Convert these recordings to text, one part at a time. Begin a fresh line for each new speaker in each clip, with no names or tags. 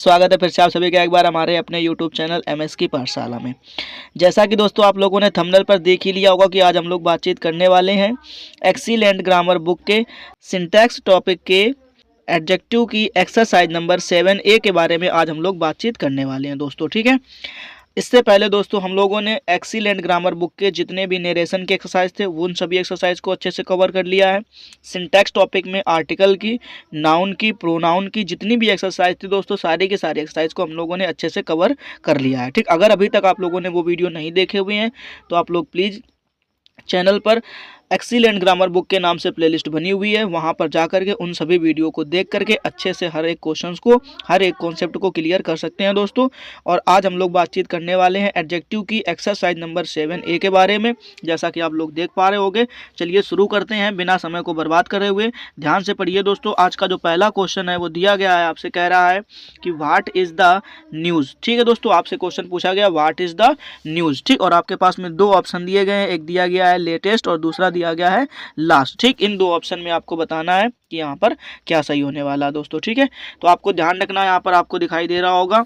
स्वागत है फिर से आप सभी का एक बार हमारे अपने YouTube चैनल एमएस की पाठशाला में। जैसा कि दोस्तों आप लोगों ने थंबनेल पर देख ही लिया होगा कि आज हम लोग बातचीत करने वाले हैं एक्सीलेंट ग्रामर बुक के सिंटैक्स टॉपिक के एडजेक्टिव की एक्सरसाइज नंबर 7A के बारे में आज हम लोग बातचीत करने वाले हैं दोस्तों, ठीक है। इससे पहले दोस्तों हम लोगों ने एक्सीलेंट ग्रामर बुक के जितने भी नरेशन के एक्सरसाइज थे उन सभी एक्सरसाइज को अच्छे से कवर कर लिया है। सिंटैक्स टॉपिक में आर्टिकल की, नाउन की, प्रोनाउन की जितनी भी एक्सरसाइज थी दोस्तों सारी की सारी एक्सरसाइज को हम लोगों ने अच्छे से कवर कर लिया है, ठीक। अगर अभी तक आप लोगों ने वो वीडियो नहीं देखे हुए हैं तो आप लोग प्लीज़ चैनल पर एक्सीलेंट ग्रामर बुक के नाम से प्लेलिस्ट बनी हुई है, वहां पर जाकर के उन सभी वीडियो को देख करके अच्छे से हर एक क्वेश्चंस को, हर एक कॉन्सेप्ट को क्लियर कर सकते हैं दोस्तों। और आज हम लोग बातचीत करने वाले हैं एडजेक्टिव की एक्सरसाइज नंबर 7A के बारे में, जैसा कि आप लोग देख पा रहे होंगे। चलिए शुरू करते हैं बिना समय को बर्बाद करे हुए। ध्यान से पढ़िए दोस्तों। आज का जो पहला क्वेश्चन है वो दिया गया है, आपसे कह रहा है कि व्हाट इज द न्यूज़। ठीक है दोस्तों, आपसे क्वेश्चन पूछा गया व्हाट इज द न्यूज़, ठीक। और आपके पास में दो ऑप्शन दिए गए हैं, एक दिया गया है लेटेस्ट और दूसरा दिया गया है लास्ट, ठीक। इन दो ऑप्शन में आपको बताना है कि यहाँ पर क्या सही होने वाला है दोस्तों, ठीक है। तो आपको ध्यान रखना है, यहाँ पर आपको दिखाई दे रहा होगा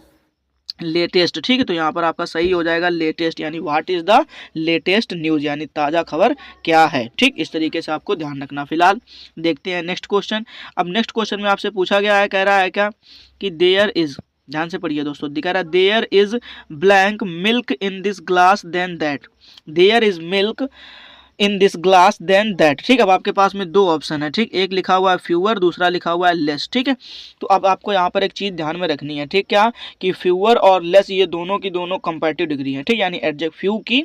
लेटेस्ट, ठीक है। तो यहाँ पर आपका सही हो जाएगा लेटेस्ट, यानी what is the latest news, यानी ताज़ा खबर क्या है, ठीक। इस तरीके से आपको ध्यान रखना। फिलहाल देखते हैं नेक्स्ट क्वेश्चन। अब नेक्स्ट क्वेश्चन में आपसे पूछा गया है, कह रहा है क्या कि देयर इज, ध्यान से पढ़िए दोस्तों, दिखा रहा है there is blank milk in this glass than that. There is milk in this glass than that, ठीक। अब आपके पास में दो ऑप्शन है, ठीक। एक लिखा हुआ है फ्यूअर, दूसरा लिखा हुआ है लेस, ठीक है। तो अब आपको यहाँ पर एक चीज़ ध्यान में रखनी है, ठीक। क्या कि फ्यूअर और लेस ये दोनों की दोनों कंपैरेटिव डिग्री है, ठीक। यानी एडजेक्ट फ्यू की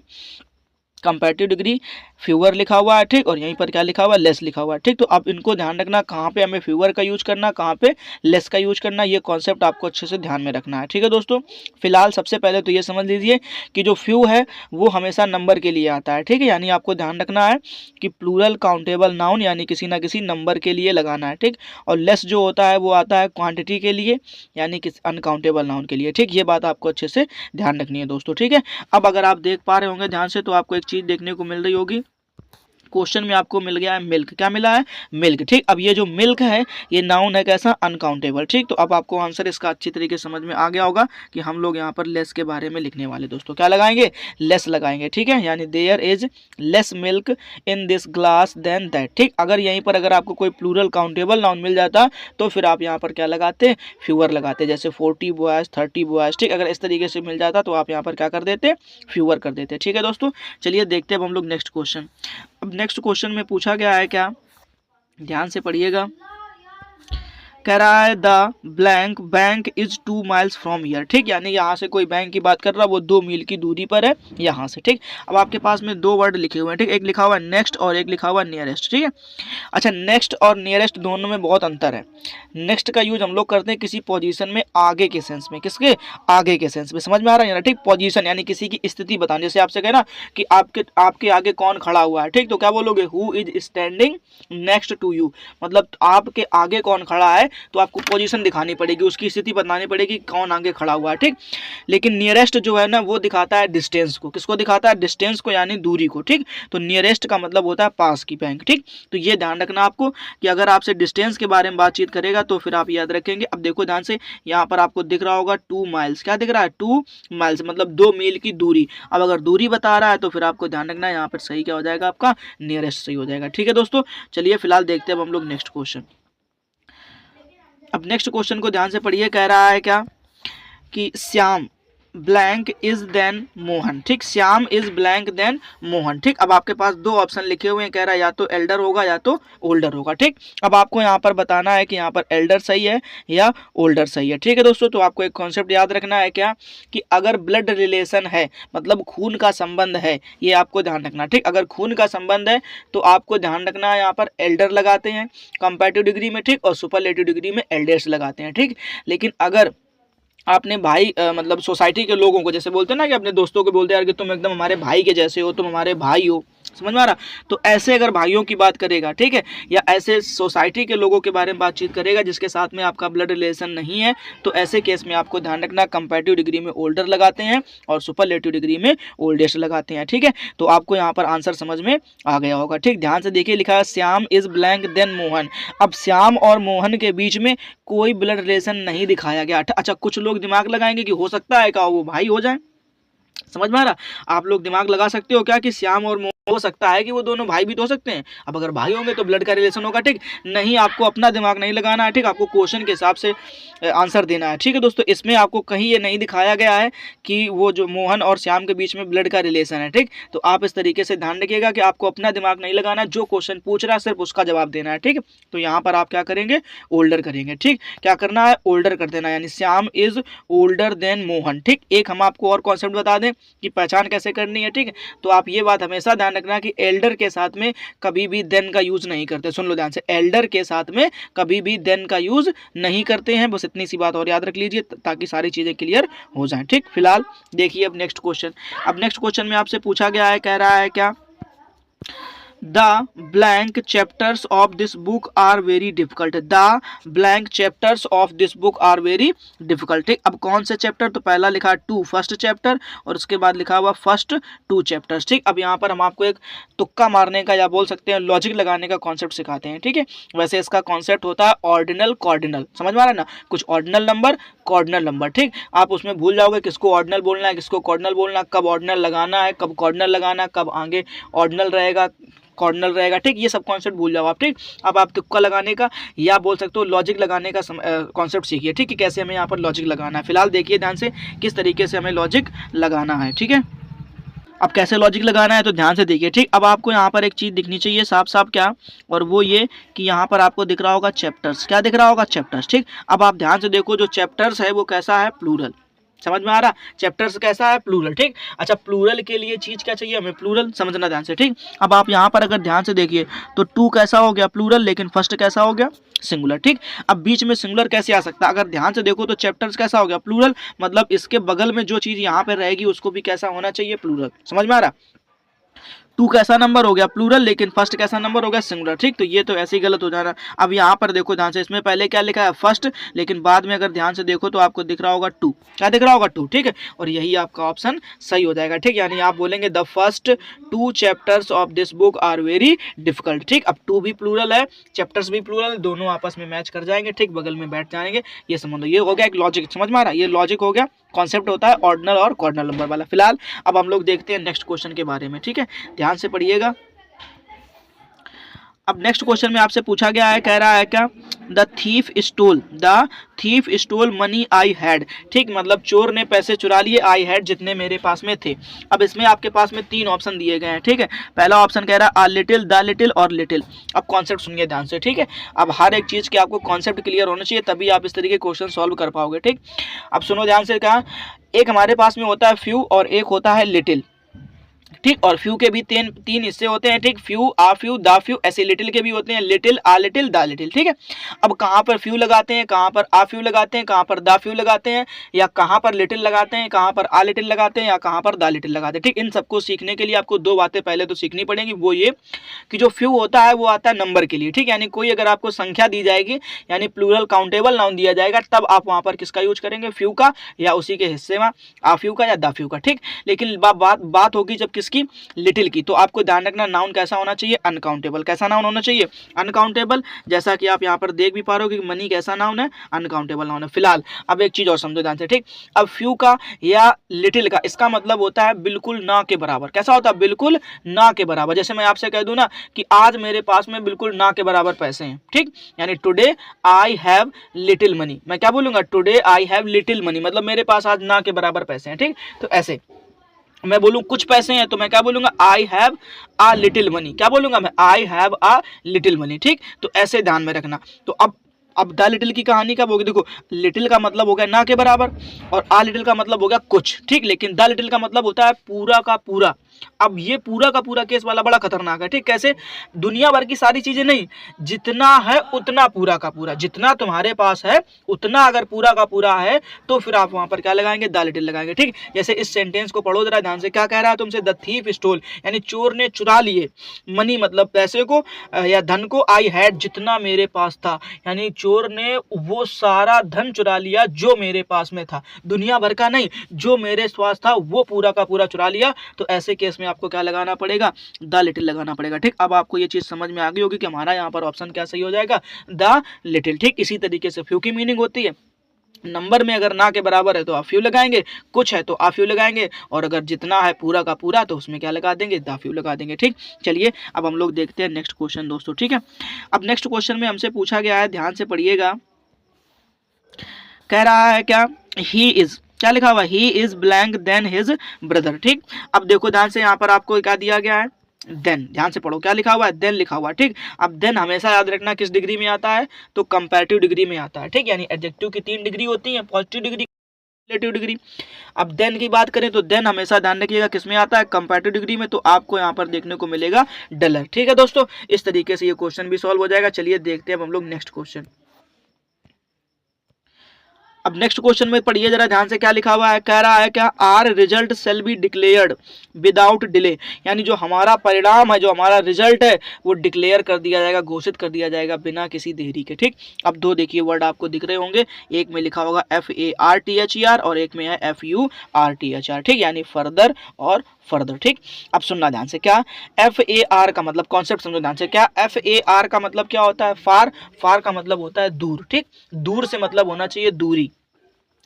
कंपैरेटिव डिग्री फ्यूअर लिखा हुआ है, ठीक। और यहीं पर क्या लिखा हुआ है, लेस लिखा हुआ है, ठीक। तो अब इनको ध्यान रखना, कहाँ पे हमें फ्यूअर का यूज करना, कहाँ पे लेस का यूज करना, ये कॉन्सेप्ट आपको अच्छे से ध्यान में रखना है, ठीक है दोस्तों। फिलहाल सबसे पहले तो ये समझ लीजिए कि जो फ्यू है वो हमेशा नंबर के लिए आता है, ठीक है। यानी आपको ध्यान रखना है कि प्लूरल काउंटेबल नाउन यानी किसी ना किसी नंबर के लिए लगाना है, ठीक। और लेस जो होता है वो आता है क्वान्टिटी के लिए यानी कि अनकाउंटेबल नाउन के लिए, ठीक। ये बात आपको अच्छे से ध्यान रखनी है दोस्तों, ठीक है। अब अगर आप देख पा रहे होंगे ध्यान से तो आपको एक चीज़ देखने को मिल रही होगी, क्वेश्चन में आपको मिल गया है मिल्क। क्या मिला है, मिल्क, ठीक। अब ये जो मिल्क है ये नाउन है कैसा, अनकाउंटेबल, ठीक। तो अब आपको आंसर इसका अच्छी तरीके से समझ में आ गया होगा कि हम लोग यहाँ पर लेस के बारे में लिखने वाले दोस्तों क्या लगाएंगे, लेस लगाएंगे, ठीक है। यानी there is less milk in this glass than that, ठीक। अगर यहीं पर अगर आपको कोई प्लूरल काउंटेबल नाउन मिल जाता तो फिर आप यहाँ पर क्या लगाते, फ्यूअर लगाते, जैसे 40 बॉयज 30 बॉयज, ठीक। अगर इस तरीके से मिल जाता तो आप यहाँ पर क्या कर देते, फ्यूअर कर देते, ठीक है दोस्तों। चलिए देखते हैं अब हम लोग नेक्स्ट क्वेश्चन। अब नेक्स्ट क्वेश्चन में पूछा गया है क्या, ध्यान से पढ़िएगा। कह रहा है the blank bank is 2 miles from here, ठीक। यानी यहाँ से कोई बैंक की बात कर रहा है, वो 2 मील की दूरी पर है यहाँ से, ठीक। अब आपके पास में दो वर्ड लिखे हुए हैं, ठीक। एक लिखा हुआ है नेक्स्ट और एक लिखा हुआ है नियरेस्ट, ठीक है। अच्छा, नेक्स्ट और नियरेस्ट दोनों में बहुत अंतर है। नेक्स्ट का यूज हम लोग करते हैं किसी पोजीशन में आगे के सेंस में, किसके आगे के सेंस में, समझ में आ रहा है ना, ठीक। पोजीशन यानी किसी की स्थिति बताने, जैसे आपसे कहना कि आपके आगे कौन खड़ा हुआ है, ठीक। तो क्या बोलोगे, who is standing next to you, मतलब आपके आगे कौन खड़ा है, तो आपको पोजीशन दिखानी पड़ेगी, उसकी स्थिति बतानी पड़ेगी कौन आगे खड़ा हुआ है, ठीक। लेकिन नियरेस्ट जो है ना वो दिखाता है डिस्टेंस को, किसको दिखाता है, डिस्टेंस को यानी दूरी को, ठीक। तो नियरेस्ट का मतलब होता है पास की बैंक, ठीक। तो ये ध्यान रखना आपको कि अगर आपसे डिस्टेंस के बारे में बातचीत करेगा तो फिर आप याद रखेंगे। अब देखो ध्यान से, यहाँ पर आपको दिख रहा होगा 2 माइल्स, क्या दिख रहा है, 2 माइल्स मतलब 2 मील की दूरी। अब अगर दूरी बता रहा है तो फिर आपको ध्यान रखना है यहाँ पर सही क्या हो जाएगा, आपका नियरेस्ट सही हो जाएगा, ठीक है दोस्तों। चलिए फिलहाल देखते हैं अब हम लोग नेक्स्ट क्वेश्चन। अब नेक्स्ट क्वेश्चन को ध्यान से पढ़िए, कह रहा है क्या कि Shyam blank is than Mohan, ठीक। Shyam is blank than Mohan, ठीक। अब आपके पास दो ऑप्शन लिखे हुए हैं, कह रहा है या तो एल्डर होगा या तो ओल्डर होगा, ठीक। अब आपको यहाँ पर बताना है कि यहाँ पर एल्डर सही है या ओल्डर सही है, ठीक है दोस्तों। तो आपको एक कॉन्सेप्ट याद रखना है क्या कि अगर ब्लड रिलेशन है मतलब खून का संबंध है, ये आपको ध्यान रखना, ठीक। अगर खून का संबंध है तो आपको ध्यान रखना है यहाँ पर एल्डर लगाते हैं कंपैरेटिव डिग्री में, ठीक। और सुपरलेटिव डिग्री में एल्डर्स लगाते हैं, ठीक। लेकिन अगर आपने भाई मतलब सोसाइटी के लोगों को जैसे बोलते हैं ना कि अपने दोस्तों को बोलते हैं यार कि तुम एकदम हमारे भाई के जैसे हो, तुम हमारे भाई हो, समझ में आ रहा। तो ऐसे अगर भाइयों की बात करेगा, ठीक है, या ऐसे सोसाइटी के लोगों के बारे में बातचीत करेगा जिसके साथ में आपका ब्लड रिलेशन नहीं है, तो ऐसे केस में आपको ध्यान रखना कंपैरेटिव डिग्री में ओल्डर लगाते हैं और सुपरलेटिव डिग्री में ओल्डेस्ट लगाते हैं, ठीक है। तो आपको यहाँ पर आंसर समझ में आ गया होगा, ठीक। ध्यान से देखिए, लिखा है Shyam is blank than Mohan. अब श्याम और मोहन के बीच में कोई ब्लड रिलेशन नहीं दिखाया गया। अच्छा, कुछ लोग दिमाग लगाएंगे कि हो सकता है क्या वो भाई हो जाए। समझ में आ रहा। आप लोग दिमाग लगा सकते हो क्या कि श्याम और मोहन हो सकता है कि वो दोनों भाई भी तो हो सकते हैं। अब अगर भाई होंगे तो ब्लड का रिलेशन होगा, ठीक। नहीं, आपको अपना दिमाग नहीं लगाना है, ठीक। आपको क्वेश्चन के हिसाब से आंसर देना है, ठीक है दोस्तों। इसमें आपको कहीं ये नहीं दिखाया गया है कि वो जो मोहन और श्याम के बीच में ब्लड का रिलेशन है, ठीक। तो आप इस तरीके से ध्यान रखिएगा कि आपको अपना दिमाग नहीं लगाना, जो क्वेश्चन पूछ रहा है सिर्फ उसका जवाब देना है, ठीक। तो यहाँ पर आप क्या करेंगे, ओल्डर करेंगे, ठीक। क्या करना है, ओल्डर कर देना, यानी Shyam is older than Mohan, ठीक। एक हम आपको और कॉन्सेप्ट बता दें कि पहचान कैसे करनी है, ठीक। तो आप ये बात हमेशा ध्यान रखना कि एल्डर के साथ में कभी भी देन का यूज नहीं करते। सुन लो ध्यान से, एल्डर के साथ में कभी भी देन का यूज नहीं करते हैं। बस इतनी सी बात और याद रख लीजिए ताकि सारी चीजें क्लियर हो जाएं, ठीक। फिलहाल देखिए अब नेक्स्ट क्वेश्चन। अब नेक्स्ट क्वेश्चन में आपसे पूछा गया है, कह रहा है क्या, the blank chapters of this book are very difficult. The blank chapters of this book are very difficult, ठीक। अब कौन से चैप्टर, तो पहला लिखा टू फर्स्ट चैप्टर और उसके बाद लिखा हुआ फर्स्ट टू चैप्टर्स, ठीक। अब यहाँ पर हम आपको एक तुक्का मारने का या बोल सकते हैं लॉजिक लगाने का कॉन्सेप्ट सिखाते हैं, ठीक है। वैसे इसका कॉन्सेप्ट होता है ऑर्डिनल कॉर्डिनल, समझ में आ रहा है ना। कुछ ऑर्डिनल नंबर, कॉर्डिनल नंबर, ठीक। आप उसमें भूल जाओगे किसको ऑर्डिनल बोलना है, किसको कॉर्डिनल बोलना, कब ऑर्डिनल लगाना है, कब कॉर्डिनल लगाना, कब आगे ऑर्डिनल रहेगा, कॉर्डिनल रहेगा, ठीक। ये सब कॉन्सेप्ट भूल जाओ आप, ठीक। अब आप तुक्का लगाने का या बोल सकते हो लॉजिक लगाने का कॉन्सेप्ट सीखिए, ठीक है, कैसे हमें यहाँ पर लॉजिक लगाना है। फिलहाल देखिए ध्यान से किस तरीके से हमें लॉजिक लगाना है, ठीक है। अब कैसे लॉजिक लगाना है तो ध्यान से देखिए, ठीक। अब आपको यहाँ पर एक चीज़ दिखनी चाहिए साफ साफ, क्या, और वो ये कि यहाँ पर आपको दिख रहा होगा चैप्टर्स। क्या दिख रहा होगा, चैप्टर्स, ठीक। अब आप ध्यान से देखो, जो चैप्टर्स है वो कैसा है, प्लूरल। समझ में आ रहा, चैप्टर्स कैसा है, प्लूरल, ठीक। अच्छा, प्लूरल के लिए चीज क्या चाहिए हमें, प्लूरल, समझना ध्यान से, ठीक। अब आप यहाँ पर अगर ध्यान से देखिए तो टू कैसा हो गया, प्लूरल, लेकिन फर्स्ट कैसा हो गया, सिंगुलर, ठीक। अब बीच में सिंगुलर कैसे आ सकता है, अगर ध्यान से देखो तो चैप्टर्स कैसा हो गया, प्लूरल, मतलब इसके बगल में जो चीज यहाँ पे रहेगी उसको भी कैसा होना चाहिए, प्लूरल। समझ में आ रहा। टू कैसा नंबर हो गया, प्लूरल, लेकिन फर्स्ट कैसा नंबर हो गया, सिंगुलर, ठीक। तो ये तो ऐसे ही गलत हो जाना। अब यहाँ पर देखो ध्यान से, इसमें पहले क्या लिखा है, फर्स्ट, लेकिन बाद में अगर ध्यान से देखो तो आपको दिख रहा होगा टू। क्या दिख रहा होगा, टू, ठीक है। और यही आपका ऑप्शन सही हो जाएगा, ठीक। यानी आप बोलेंगे the first two chapters of this book are very difficult, ठीक। अब टू भी प्लूरल है, चैप्टर्स भी प्लूरल, दोनों आपस में मैच कर जाएंगे, ठीक, बगल में बैठ जाएंगे। ये समझ लो, ये हो गया एक लॉजिक, समझ में आ रहा, ये लॉजिक हो गया। कॉन्सेप्ट होता है ऑर्डिनल और कॉर्डिनल नंबर वाला। फिलहाल अब हम लोग देखते हैं नेक्स्ट क्वेश्चन के बारे में, ठीक है, ध्यान से पढ़िएगा। अब नेक्स्ट क्वेश्चन में आपसे पूछा गया है, कह रहा है क्या, the thief stole money I had, ठीक। मतलब चोर ने पैसे चुरा लिए, आई हैड, जितने मेरे पास में थे। अब इसमें आपके पास में तीन ऑप्शन दिए गए हैं, ठीक है। पहला ऑप्शन कह रहा है आ लिटिल, द लिटिल और लिटिल। अब कॉन्सेप्ट सुनिए ध्यान से, ठीक है। अब हर एक चीज़ के आपको कॉन्सेप्ट क्लियर होना चाहिए, तभी आप इस तरीके क्वेश्चन सॉल्व कर पाओगे, ठीक। अब सुनो ध्यान से, कहा एक हमारे पास में होता है फ्यू और एक होता है लिटिल, ठीक। और फ्यू के भी तीन हिस्से होते हैं, ठीक। फ्यू, आ फ्यू, दा फ्यू, ऐसे लिटिल के भी होते हैं, लिटिल, आ लिटिल, दा लिटिल, ठीक है। अब कहाँ पर फ्यू लगाते हैं, कहाँ पर आ फ्यू लगाते हैं, कहाँ पर दा फ्यू लगाते हैं, या कहाँ पर लिटिल लगाते हैं, कहाँ पर आ लिटिल लगाते हैं, या कहाँ पर दा लिटिल लगाते हैं, ठीक। इन सबको सीखने के लिए आपको दो बातें पहले तो सीखनी पड़ेंगी। वो ये कि जो फ्यू होता है वो आता है नंबर के लिए, ठीक। यानी कोई अगर आपको संख्या दी जाएगी, यानी प्लूरल काउंटेबल नाउन दिया जाएगा, तब आप वहाँ पर किसका यूज करेंगे, फ्यू का, या उसी के हिस्से में आ फ्यू का या दा फ्यू का, ठीक। लेकिन बात होगी जब किसकी, लिटिल की, तो आपको ध्यान रखना नाउन कैसा होना चाहिए, अनकाउंटेबल। कैसा नाउन होना चाहिए, अनकाउंटेबल। जैसा कि आप यहाँ पर देख भी पा रहे हो कि मनी कैसा नाउन है, अनकाउंटेबल नाउन है। फिलहाल अब एक चीज और समझो ध्यान से, ठीक। अब फ्यू का या लिटिल का इसका मतलब होता है बिल्कुल ना के बराबर। कैसा होता है, बिल्कुल ना के बराबर। जैसे मैं आपसे कह दूं ना कि आज मेरे पास में बिल्कुल ना के बराबर पैसे हैं, ठीक। यानी today I have little money, मैं क्या बोलूंगा, today I have little money, मतलब मेरे पास आज ना के बराबर पैसे हैं, ठीक। तो ऐसे मैं बोलूं कुछ पैसे हैं तो मैं क्या बोलूंगा, I have uh little money. क्या बोलूंगा मैं, I have uh little money, ठीक। तो ऐसे ध्यान में रखना। तो अब द लिटिल की कहानी कब होगी, देखो लिटिल का मतलब हो गया ना के बराबर और आ लिटिल का मतलब हो गया कुछ, ठीक। लेकिन द लिटिल का मतलब होता है पूरा का पूरा, अब ये पूरा का पूरा केस वाला बड़ा खतरनाक है, ठीक। कैसे? दुनिया भर की सारी चीजें नहीं, जितना है उतना पूरा का पूरा, जितना तुम्हारे पास है उतना अगर पूरा का पूरा है तो फिर आप वहां पर क्या लगाएंगे, द लिटिल लगाएंगे, ठीक। जैसे इस सेंटेंस को पढ़ो जरा ध्यान से, क्या कह रहा है तुमसे, द थीफ स्टोल, यानी चोर ने चुरा लिए, मनी मतलब पैसे को या धन को, आई हैड जितना मेरे पास था, यानी चोर ने वो सारा धन चुरा लिया जो मेरे पास में था, दुनिया भर का नहीं, जो मेरे पास था वो पूरा का पूरा चुरा लिया। तो ऐसे केस में आपको क्या लगाना पड़ेगा, द लिटिल लगाना पड़ेगा, ठीक। अब आपको ये चीज समझ में आ गई होगी कि हमारा यहाँ पर ऑप्शन क्या सही हो जाएगा, द लिटिल, ठीक। इसी तरीके से फ्यू की मीनिंग होती है, नंबर में अगर ना के बराबर है तो आप फ्यू लगाएंगे, कुछ है तो आप फ्यू लगाएंगे, और अगर जितना है पूरा का पूरा तो उसमें क्या लगा देंगे, द फ्यू लगा देंगे, ठीक। चलिए अब हम लोग देखते हैं नेक्स्ट क्वेश्चन दोस्तों, ठीक है। अब नेक्स्ट क्वेश्चन में हमसे पूछा गया है, ध्यान से पढ़िएगा, कह रहा है क्या, ही इज, क्या लिखा हुआ, he is blank than his brother, ठीक। अब देखो ध्यान से, यहाँ पर आपको क्या दिया गया है, देन, ध्यान से पढ़ो, क्या लिखा हुआ है, देन लिखा हुआ है, ठीक। अब देन हमेशा याद रखना किस डिग्री में आता है, तो कंपैरेटिव डिग्री में आता है, ठीक। यानी एडजेक्टिव की 3 डिग्री होती है, पॉजिटिव डिग्री, रिलेटिव डिग्री। अब देन की बात करें तो देन हमेशा ध्यान रखिएगा किस में आता है, कंपैरेटिव डिग्री में, तो आपको यहाँ पर देखने को मिलेगा डलर, ठीक है दोस्तों। इस तरीके से ये क्वेश्चन भी सॉल्व हो जाएगा। चलिए देखते हैं अब हम लोग नेक्स्ट क्वेश्चन। अब नेक्स्ट क्वेश्चन में पढ़िए जरा ध्यान से, क्या लिखा हुआ है, कह रहा है क्या, our result shall be declared without delay, यानी जो हमारा परिणाम है, जो हमारा रिजल्ट है वो डिक्लेयर कर दिया जाएगा, घोषित कर दिया जाएगा बिना किसी देरी के, ठीक। अब दो देखिए वर्ड आपको दिख रहे होंगे, एक में लिखा होगा FARTHER और एक में है FURTHR, ठीक, यानी फर्दर और फर्दर, ठीक। अब सुनना ध्यान से, क्या FAR का मतलब, कॉन्सेप्ट समझो ध्यान से, क्या FAR का मतलब क्या होता है, फार, फार का मतलब होता है दूर, ठीक। दूर से मतलब होना चाहिए दूरी,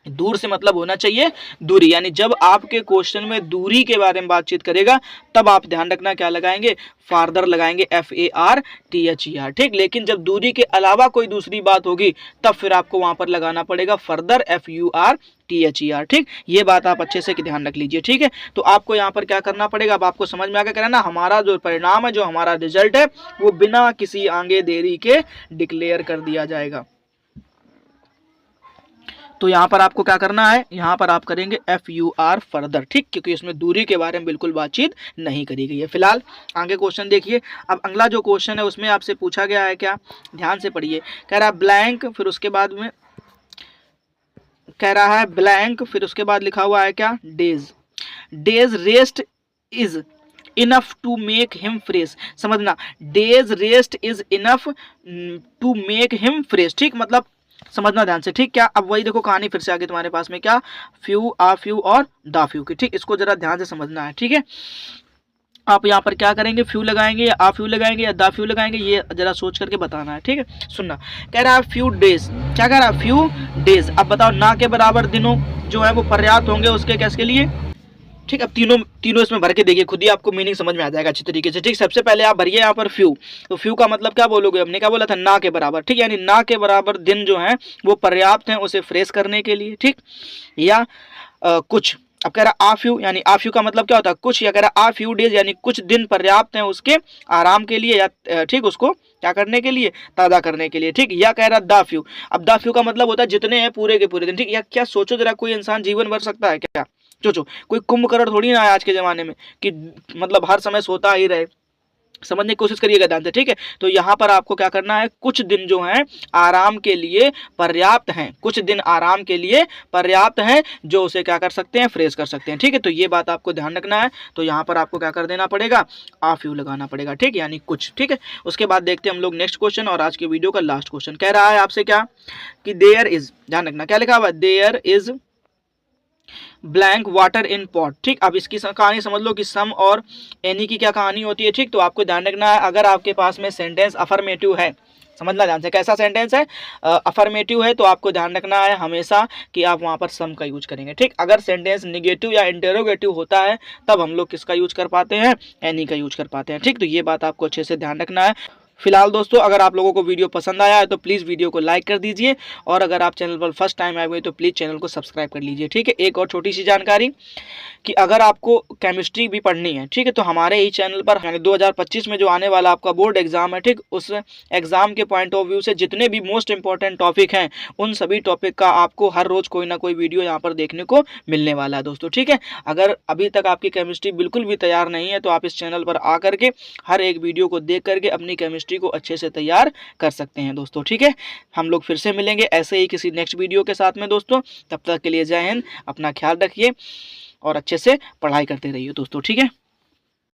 दूर से मतलब होना चाहिए दूरी, यानी जब आपके क्वेश्चन में दूरी के बारे में बातचीत करेगा तब आप ध्यान रखना क्या लगाएंगे, फार्दर लगाएंगे, FARTHER, ठीक। लेकिन जब दूरी के अलावा कोई दूसरी बात होगी तब फिर आपको वहां पर लगाना पड़ेगा फर्दर, FURTHER, ठीक। ये बात आप अच्छे से ध्यान रख लीजिए, ठीक है। तो आपको यहाँ पर क्या करना पड़ेगा, अब आपको समझ में आ गया, ना हमारा जो परिणाम है, जो हमारा रिजल्ट है वो बिना किसी आगे देरी के डिक्लेयर कर दिया जाएगा। तो यहाँ पर आपको क्या करना है, यहाँ पर आप करेंगे FUR फर्दर, ठीक, क्योंकि इसमें दूरी के बारे में बिल्कुल बातचीत नहीं करी गई है। फिलहाल आगे क्वेश्चन देखिए। अब अगला जो क्वेश्चन है उसमें आपसे पूछा गया है क्या, ध्यान से पढ़िए, कह रहा है ब्लैंक, फिर उसके बाद में कह रहा है ब्लैंक, फिर उसके बाद लिखा हुआ है क्या, days, days rest is enough to make him fresh, समझना, days rest is enough to make him fresh, ठीक, मतलब समझना ध्यान से, ठीक। क्या, अब वही देखो कहानी फिर से आगे तुम्हारे पास में, क्या, फ्यू, आ फ्यू और दा फ्यू की, ठीक। इसको जरा ध्यान से समझना है, ठीक है। आप यहाँ पर क्या करेंगे, फ्यू लगाएंगे या आ फ्यू लगाएंगे या दा फ्यू लगाएंगे, ये जरा सोच करके बताना है, ठीक है। सुनना, कह रहा है फ्यू डेज, क्या कह रहा है, फ्यू डेज। अब बताओ, ना के बराबर दिनों जो है वो पर्याप्त होंगे उसके कैसे लिए, ठीक। अब तीनों इसमें भर के देखिए, खुद ही आपको मीनिंग समझ में आ जाएगा अच्छी तरीके से, ठीक। सबसे पहले आप भरिए यहाँ पर फ्यू, तो फ्यू का मतलब क्या बोलोगे, हमने क्या बोला था, ना के बराबर, ठीक, यानी ना के बराबर दिन जो है वो पर्याप्त हैं उसे फ्रेश करने के लिए, ठीक। या कुछ, अब कह रहा आ फ्यू, यानी आ फ्यू का मतलब क्या होता है, कुछ, या कह रहा आ फ्यू डेज, यानी कुछ दिन पर्याप्त हैं उसके आराम के लिए, या ठीक उसको क्या करने के लिए, ताज़ा करने के लिए, ठीक। या कह रहा दा फ्यू, अब दा फ्यू का मतलब होता है जितने हैं पूरे के पूरे दिन, ठीक। या क्या सोचो जरा, कोई इंसान जीवन भर सकता है क्या, सोचो, कोई कुंभकर्ण थोड़ी ना है आज के ज़माने में कि मतलब हर समय सोता ही रहे, समझने की कोशिश करिएगा ध्यान से, ठीक है। तो यहाँ पर आपको क्या करना है, कुछ दिन जो हैं आराम के लिए पर्याप्त हैं, कुछ दिन आराम के लिए पर्याप्त हैं जो उसे क्या कर सकते हैं, फ्रेश कर सकते हैं, ठीक है। तो ये बात आपको ध्यान रखना है। तो यहाँ पर आपको क्या कर देना पड़ेगा, आ फ्यू लगाना पड़ेगा, ठीक, यानी कुछ, ठीक है। उसके बाद देखते हैं हम लोग नेक्स्ट क्वेश्चन, और आज की वीडियो का लास्ट क्वेश्चन कह रहा है आपसे क्या, कि देयर इज, ध्यान रखना क्या लिखा हुआ है, there is blank water in pot, ठीक। अब इसकी कहानी समझ लो कि सम और एनी की क्या कहानी होती है, ठीक। तो आपको ध्यान रखना है, अगर आपके पास में सेंटेंस अफर्मेटिव है, समझना ध्यान से, कैसा सेंटेंस है, अफर्मेटिव है, तो आपको ध्यान रखना है हमेशा कि आप वहां पर सम का यूज करेंगे, ठीक। अगर सेंटेंस निगेटिव या इंटेरोगेटिव होता है तब हम लोग किसका यूज कर पाते हैं, एनी का यूज कर पाते हैं, ठीक। तो ये बात आपको अच्छे से ध्यान रखना है। फिलहाल दोस्तों अगर आप लोगों को वीडियो पसंद आया है तो प्लीज़ वीडियो को लाइक कर दीजिए, और अगर आप चैनल पर फर्स्ट टाइम आए हुए तो प्लीज़ चैनल को सब्सक्राइब कर लीजिए। ठीक है, एक और छोटी सी जानकारी कि अगर आपको केमिस्ट्री भी पढ़नी है, ठीक है, तो हमारे ही चैनल पर यानी 2025 में जो आने वाला आपका बोर्ड एग्जाम है, ठीक, उस एग्जाम के पॉइंट ऑफ व्यू से जितने भी मोस्ट इंपॉर्टेंट टॉपिक हैं उन सभी टॉपिक का आपको हर रोज कोई ना कोई वीडियो यहाँ पर देखने को मिलने वाला है दोस्तों। ठीक है, अगर अभी तक आपकी केमिस्ट्री बिल्कुल भी तैयार नहीं है तो आप इस चैनल पर आ करके हर एक वीडियो को देख करके अपनी केमिस्ट्री को अच्छे से तैयार कर सकते हैं दोस्तों। ठीक है, हम लोग फिर से मिलेंगे ऐसे ही किसी नेक्स्ट वीडियो के साथ में दोस्तों। तब तक के लिए जय हिंद, अपना ख्याल रखिए और अच्छे से पढ़ाई करते रहिए दोस्तों। ठीक है।